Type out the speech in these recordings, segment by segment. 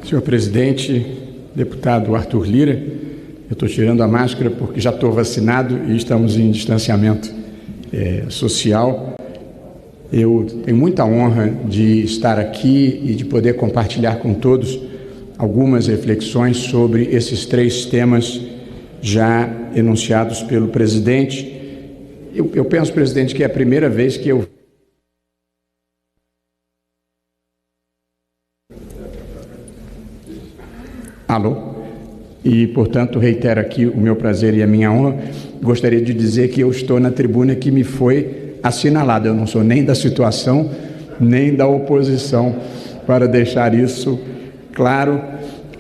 Senhor presidente, deputado Arthur Lira, eu estou tirando a máscara porque já estou vacinado e estamos em distanciamento social. Eu tenho muita honra de estar aqui e de poder compartilhar com todos algumas reflexões sobre esses 3 temas já enunciados pelo presidente. Eu penso, presidente, que é a primeira vez que eu E, portanto, reitero aqui o meu prazer e a minha honra. Gostaria de dizer que eu estou na tribuna que me foi assinalada. Eu não sou nem da situação, nem da oposição, para deixar isso claro.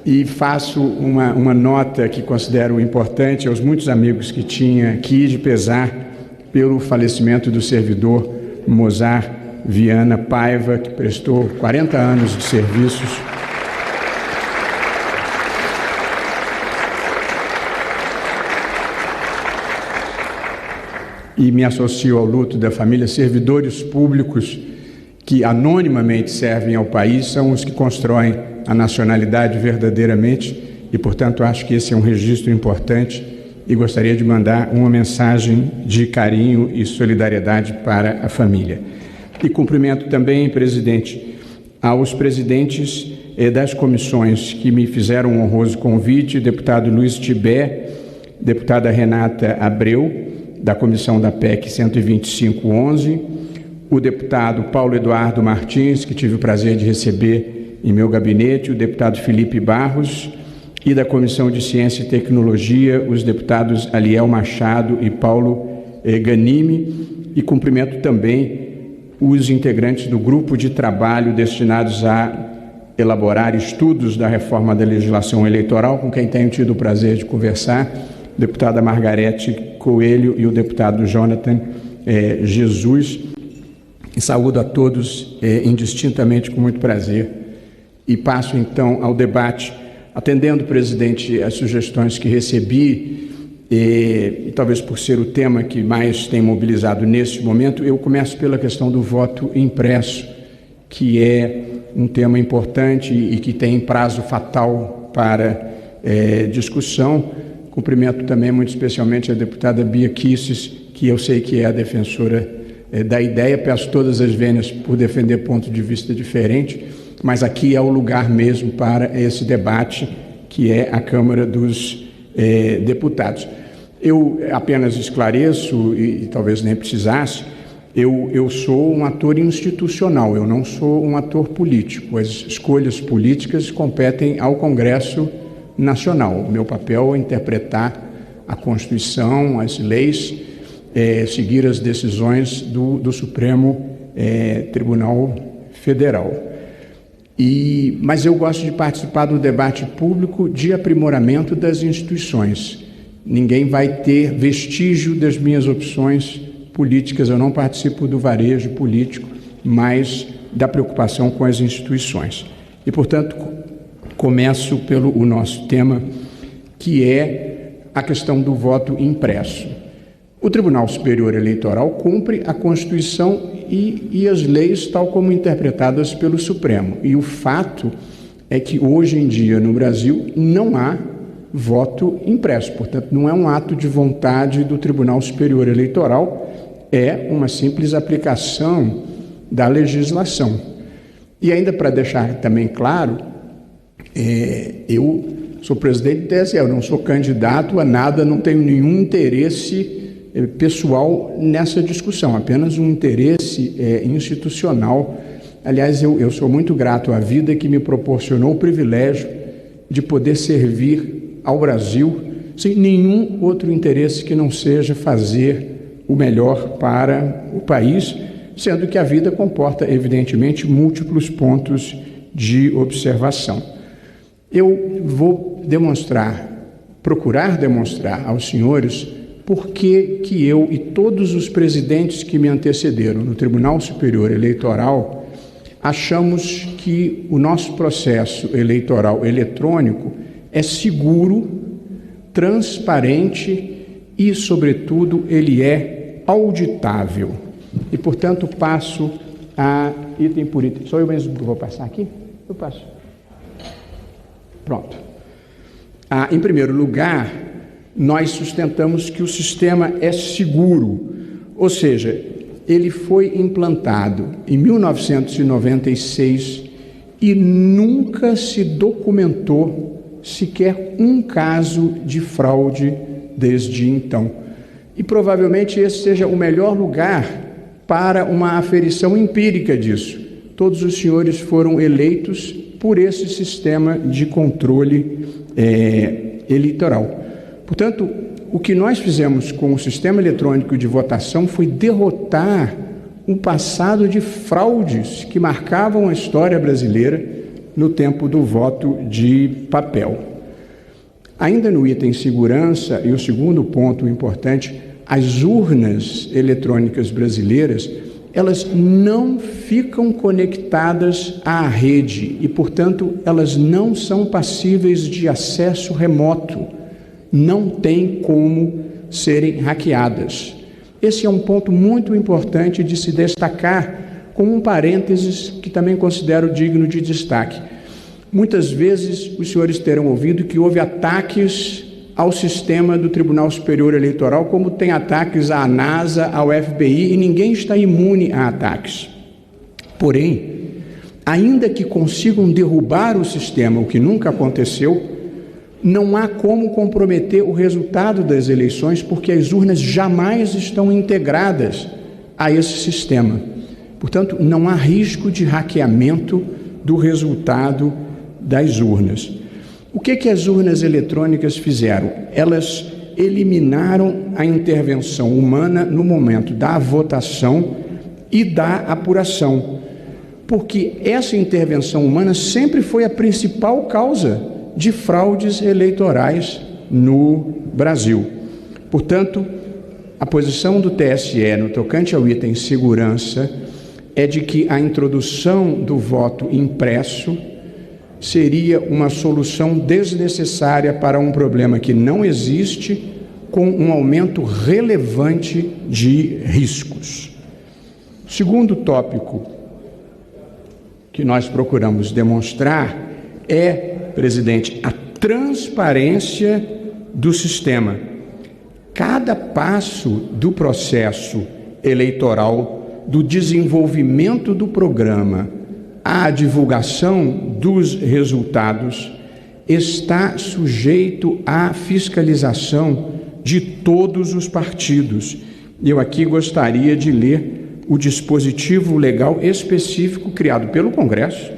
E faço uma nota que considero importante aos muitos amigos que tinha aqui, de pesar pelo falecimento do servidor Mozar Viana Paiva, que prestou 40 anos de serviços e me associo ao luto da família. Servidores públicos que anonimamente servem ao país são os que constroem a nacionalidade verdadeiramente e, portanto, acho que esse é um registro importante e gostaria de mandar uma mensagem de carinho e solidariedade para a família. E cumprimento também, presidente, aos presidentes das comissões que me fizeram um honroso convite, deputado Luiz Tibé, deputada Renata Abreu, da comissão da PEC 12511, o deputado Paulo Eduardo Martins, que tive o prazer de receber em meu gabinete, o deputado Felipe Barros, e da Comissão de Ciência e Tecnologia, os deputados Aliel Machado e Paulo Ganimi, e cumprimento também os integrantes do grupo de trabalho destinados a elaborar estudos da reforma da legislação eleitoral, com quem tenho tido o prazer de conversar, deputada Margarete Coelho e o deputado Jonathan Jesus. E saúdo a todos indistintamente com muito prazer. E passo então ao debate, atendendo, presidente, as sugestões que recebi, e talvez por ser o tema que mais tem mobilizado nesse momento, eu começo pela questão do voto impresso, que é um tema importante e que tem prazo fatal para discussão. Cumprimento também muito especialmente a deputada Bia Kicis, que eu sei que é a defensora da ideia. Peço todas as vênias por defender ponto de vista diferente, mas aqui é o lugar mesmo para esse debate, que é a Câmara dos Deputados. Eu apenas esclareço, e talvez nem precisasse, eu sou um ator institucional, eu não sou um ator político. As escolhas políticas competem ao Congresso Nacional. O meu papel é interpretar a Constituição, as leis, seguir as decisões do Supremo Tribunal Federal. Mas eu gosto de participar do debate público de aprimoramento das instituições. Ninguém vai ter vestígio das minhas opções políticas. Eu não participo do varejo político, mas da preocupação com as instituições. E, portanto, começo pelo nosso tema, que é a questão do voto impresso. O Tribunal Superior Eleitoral cumpre a Constituição e as leis tal como interpretadas pelo Supremo. E o fato é que hoje em dia no Brasil não há voto impresso. Portanto, não é um ato de vontade do Tribunal Superior Eleitoral, é uma simples aplicação da legislação. E ainda para deixar também claro, eu sou presidente do TSE, eu não sou candidato a nada, não tenho nenhum interesse pessoal nessa discussão, apenas um interesse institucional. Aliás, eu sou muito grato à vida que me proporcionou o privilégio de poder servir ao Brasil sem nenhum outro interesse que não seja fazer o melhor para o país, sendo que a vida comporta, evidentemente, múltiplos pontos de observação. Eu vou procurar demonstrar aos senhores por que eu e todos os presidentes que me antecederam no Tribunal Superior Eleitoral achamos que o nosso processo eleitoral eletrônico é seguro, transparente e, sobretudo, ele é auditável. E, portanto, passo a item por item. Sou eu mesmo que vou passar aqui? Eu passo. Pronto. Em primeiro lugar, nós sustentamos que o sistema é seguro, ou seja, ele foi implantado em 1996 e nunca se documentou sequer um caso de fraude desde então. E provavelmente esse seja o melhor lugar para uma aferição empírica disso. Todos os senhores foram eleitos por esse sistema de controle eleitoral. Portanto, o que nós fizemos com o sistema eletrônico de votação foi derrotar um passado de fraudes que marcavam a história brasileira no tempo do voto de papel. Ainda no item segurança, e o segundo ponto importante, as urnas eletrônicas brasileiras, elas não ficam conectadas à rede e, portanto, elas não são passíveis de acesso remoto. Não tem como serem hackeadas. Esse é um ponto muito importante de se destacar, com um parênteses que também considero digno de destaque. Muitas vezes os senhores terão ouvido que houve ataques ao sistema do Tribunal Superior Eleitoral, como tem ataques à NASA, ao FBI, e ninguém está imune a ataques. Porém, ainda que consigam derrubar o sistema, o que nunca aconteceu, não há como comprometer o resultado das eleições, porque as urnas jamais estão integradas a esse sistema. Portanto, não há risco de hackeamento do resultado das urnas. O que as urnas eletrônicas fizeram? Elas eliminaram a intervenção humana no momento da votação e da apuração, porque essa intervenção humana sempre foi a principal causa de fraudes eleitorais no Brasil. Portanto, a posição do TSE no tocante ao item segurança é de que a introdução do voto impresso seria uma solução desnecessária para um problema que não existe, com um aumento relevante de riscos. O segundo tópico que nós procuramos demonstrar é, presidente, a transparência do sistema. Cada passo do processo eleitoral, do desenvolvimento do programa, à divulgação dos resultados, está sujeito à fiscalização de todos os partidos. Eu aqui gostaria de ler o dispositivo legal específico criado pelo Congresso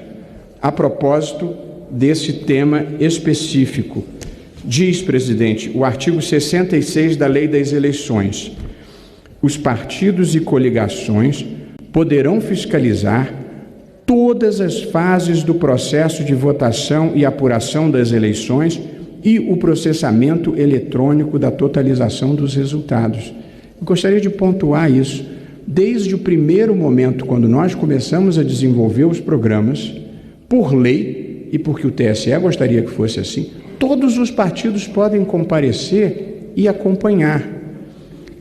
a propósito desse tema específico. Diz, presidente, o artigo 66 da Lei das Eleições: os partidos e coligações poderão fiscalizar todas as fases do processo de votação e apuração das eleições e o processamento eletrônico da totalização dos resultados. Eu gostaria de pontuar isso. Desde o primeiro momento, quando nós começamos a desenvolver os programas, por lei, e porque o TSE gostaria que fosse assim, todos os partidos podem comparecer e acompanhar.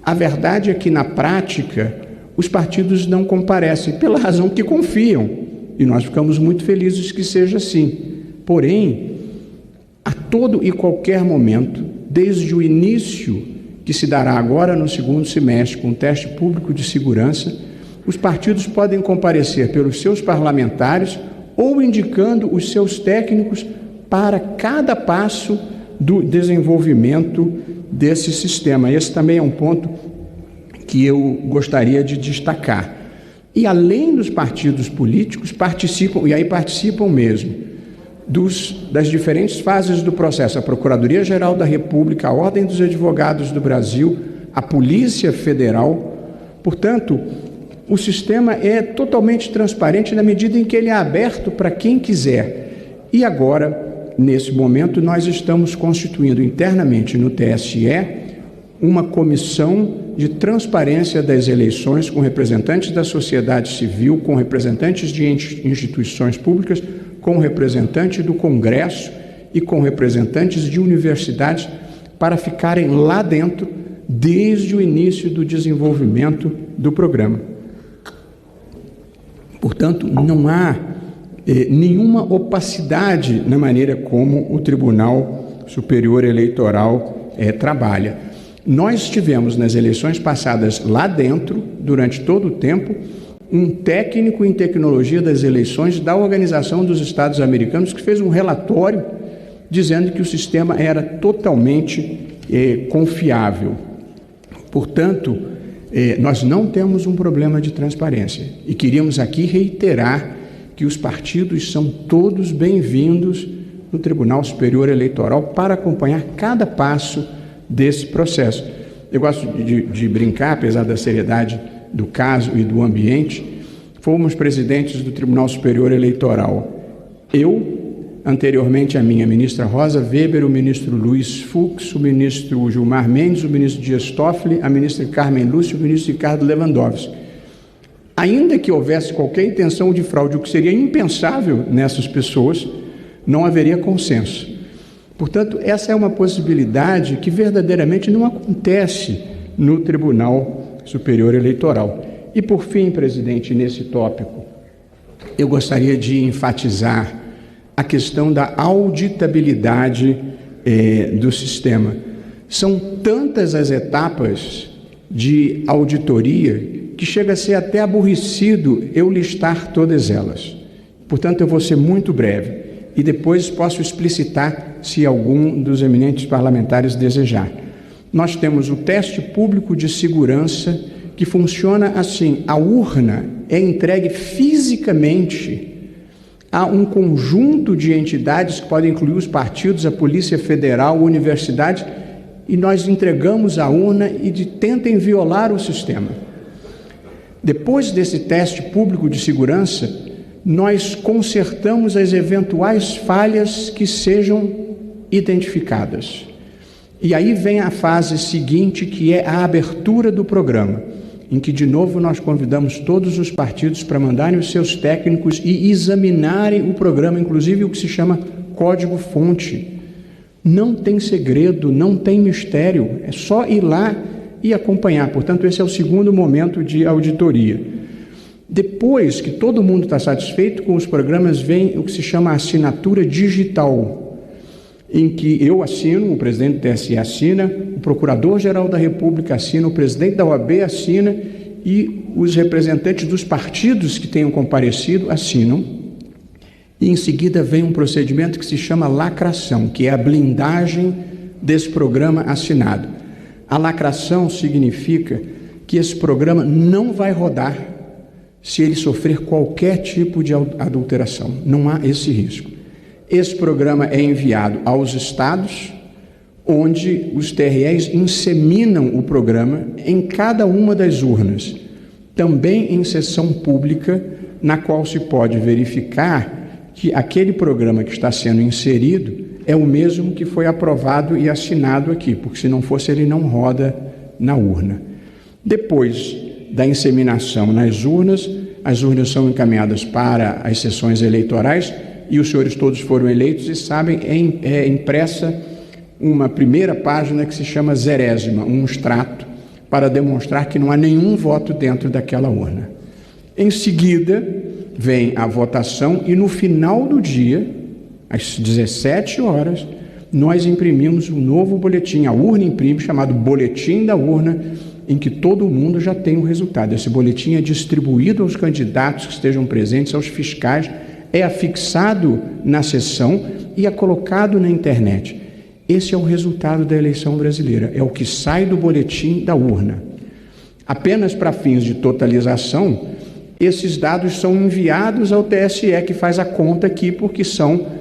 A verdade é que, na prática, os partidos não comparecem, pela razão que confiam, e nós ficamos muito felizes que seja assim. Porém, a todo e qualquer momento, desde o início, que se dará agora no segundo semestre, com o teste público de segurança, os partidos podem comparecer pelos seus parlamentares ou indicando os seus técnicos para cada passo do desenvolvimento desse sistema. Esse também é um ponto que eu gostaria de destacar. E além dos partidos políticos, participam, e aí participam mesmo, das diferentes fases do processo, a Procuradoria-Geral da República, a Ordem dos Advogados do Brasil, a Polícia Federal. Portanto, o sistema é totalmente transparente na medida em que ele é aberto para quem quiser. E agora, nesse momento, nós estamos constituindo internamente no TSE uma comissão de transparência das eleições com representantes da sociedade civil, com representantes de instituições públicas, com representantes do Congresso e com representantes de universidades, para ficarem lá dentro desde o início do desenvolvimento do programa. Portanto, não há nenhuma opacidade na maneira como o Tribunal Superior Eleitoral trabalha. Nós tivemos nas eleições passadas lá dentro, durante todo o tempo, um técnico em tecnologia das eleições da Organização dos Estados Americanos que fez um relatório dizendo que o sistema era totalmente confiável. Portanto, nós não temos um problema de transparência e queríamos aqui reiterar que os partidos são todos bem-vindos no Tribunal Superior Eleitoral para acompanhar cada passo desse processo. Eu gosto de brincar, apesar da seriedade do caso e do ambiente. Fomos presidentes do Tribunal Superior Eleitoral. Eu, anteriormente a minha ministra Rosa Weber, o ministro Luiz Fux, o ministro Gilmar Mendes, o ministro Dias Toffoli, a ministra Carmen Lúcia e o ministro Ricardo Lewandowski. Ainda que houvesse qualquer intenção de fraude, o que seria impensável nessas pessoas, não haveria consenso. Portanto, essa é uma possibilidade que verdadeiramente não acontece no Tribunal Superior Eleitoral. E, por fim, presidente, nesse tópico, eu gostaria de enfatizar a questão da auditabilidade do sistema. São tantas as etapas de auditoria que chega a ser até aborrecido eu listar todas elas. Portanto, eu vou ser muito breve e depois posso explicitar se algum dos eminentes parlamentares desejar. Nós temos o teste público de segurança que funciona assim: a urna é entregue fisicamente a um conjunto de entidades que podem incluir os partidos, a Polícia Federal, universidades, e nós entregamos a urna e tentem violar o sistema. Depois desse teste público de segurança, nós consertamos as eventuais falhas que sejam identificadas. E aí vem a fase seguinte, que é a abertura do programa, em que, de novo, nós convidamos todos os partidos para mandarem os seus técnicos e examinarem o programa, inclusive o que se chama código-fonte. Não tem segredo, não tem mistério, é só ir lá e acompanhar. Portanto, esse é o segundo momento de auditoria. Depois que todo mundo está satisfeito com os programas, vem o que se chama assinatura digital, em que eu assino, o presidente do TSE assina, o Procurador-Geral da República assina, o presidente da OAB assina e os representantes dos partidos que tenham comparecido assinam. E em seguida vem um procedimento que se chama lacração, que é a blindagem desse programa assinado. A lacração significa que esse programa não vai rodar se ele sofrer qualquer tipo de adulteração. Não há esse risco. Esse programa é enviado aos estados, onde os TREs inseminam o programa em cada uma das urnas, também em sessão pública, na qual se pode verificar que aquele programa que está sendo inserido é o mesmo que foi aprovado e assinado aqui, porque se não fosse ele não roda na urna. Depois da inseminação nas urnas, as urnas são encaminhadas para as sessões eleitorais e os senhores todos foram eleitos e sabem, é impressa uma primeira página que se chama zerésima, um extrato, para demonstrar que não há nenhum voto dentro daquela urna. Em seguida, vem a votação e no final do dia, às 17 horas, nós imprimimos um novo boletim, a urna imprime, chamado Boletim da Urna, em que todo mundo já tem o resultado. Esse boletim é distribuído aos candidatos que estejam presentes, aos fiscais, é afixado na sessão e é colocado na internet. Esse é o resultado da eleição brasileira, é o que sai do boletim da urna. Apenas para fins de totalização, esses dados são enviados ao TSE, que faz a conta aqui, porque são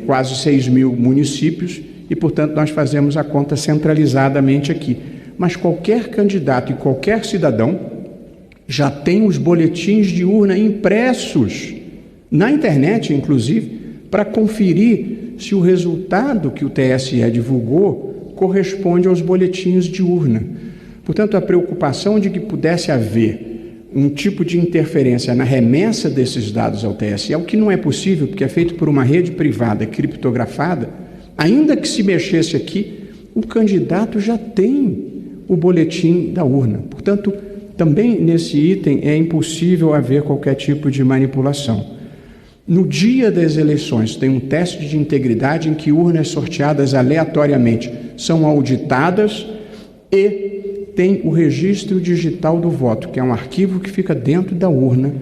quase 6.000 municípios e, portanto, nós fazemos a conta centralizadamente aqui. Mas qualquer candidato e qualquer cidadão já tem os boletins de urna impressos na internet, inclusive, para conferir se o resultado que o TSE divulgou corresponde aos boletins de urna. Portanto, a preocupação de que pudesse haver um tipo de interferência na remessa desses dados ao TSE, o que não é possível, porque é feito por uma rede privada criptografada, ainda que se mexesse aqui, o candidato já tem o boletim da urna. Portanto, também nesse item é impossível haver qualquer tipo de manipulação. No dia das eleições, tem um teste de integridade em que urnas sorteadas aleatoriamente são auditadas e tem o registro digital do voto, que é um arquivo que fica dentro da urna,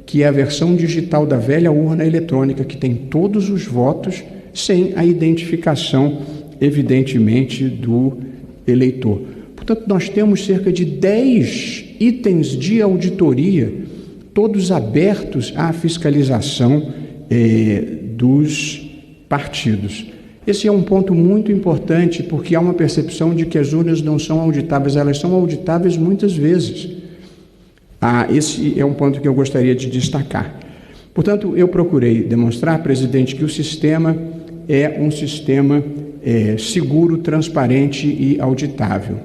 que é a versão digital da velha urna eletrônica, que tem todos os votos, sem a identificação, evidentemente, do eleitor. Portanto, nós temos cerca de 10 itens de auditoria, todos abertos à fiscalização dos partidos. Esse é um ponto muito importante, porque há uma percepção de que as urnas não são auditáveis, elas são auditáveis muitas vezes. Esse é um ponto que eu gostaria de destacar. Portanto, eu procurei demonstrar, presidente, que o sistema é um sistema seguro, transparente e auditável.